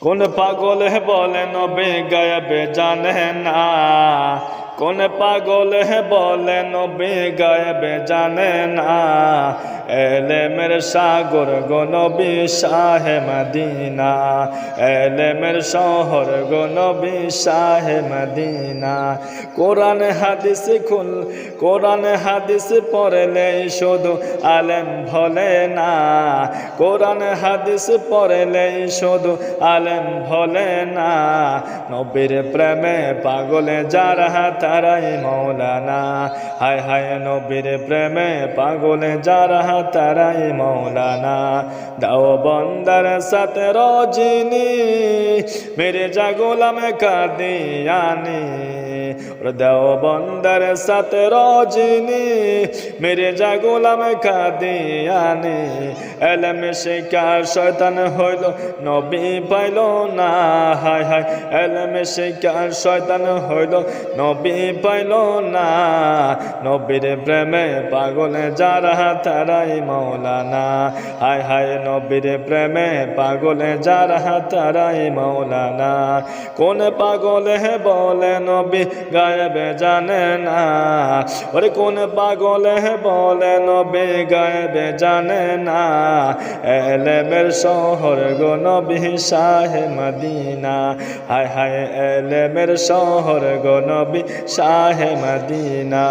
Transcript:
কোন পাগল বলে নবী গায়েবে জানে না, কোন পাগল বলে নবী গায়েবে জানে না। এলেমের সাগর গো নবী শাহে মদিনা, এলেমের শহর গো নবী শাহে মদিনা। কোরআন হাদিস কোরআন হাদিস পড়লে শুধু আলেম ভোলে না, কোরআন হাদিস পড়লে শুধু আলেম ভোলে না। নবীর প্রেমে পাগলে যারা তারাই মৌলানা, হায় হায় নবীর প্রেমে পাগলে যারা তারাই মৌলানা। দাও বন্দার সাথে রজনী মেরে যা গোলাম কাদিয়ানি, দাও বন্দার সাথে রজনী মেরে যা গোলাম কাদিয়ানি। এলেম শিকার শয়তান হইল নবী পাইল না, হায় হায় এলেম শিকার শয়তান হইল নবী পাইল না। নবীর প্রেমে পাগলে যারা তারাই মৌলানা, হায় হায় নবীর প্রেমে পাগলে যারা তারাই মৌলানা। কোন পাগলে বলে নবী গায়েবে জানে না, ওরে কোন পাগলে বলে নবী গায়েবে জানে না। এলেমের শহর গো নবী শাহে মদিনা, হায় হায় এলেমের শহর গো নবী শাহে মদিনা।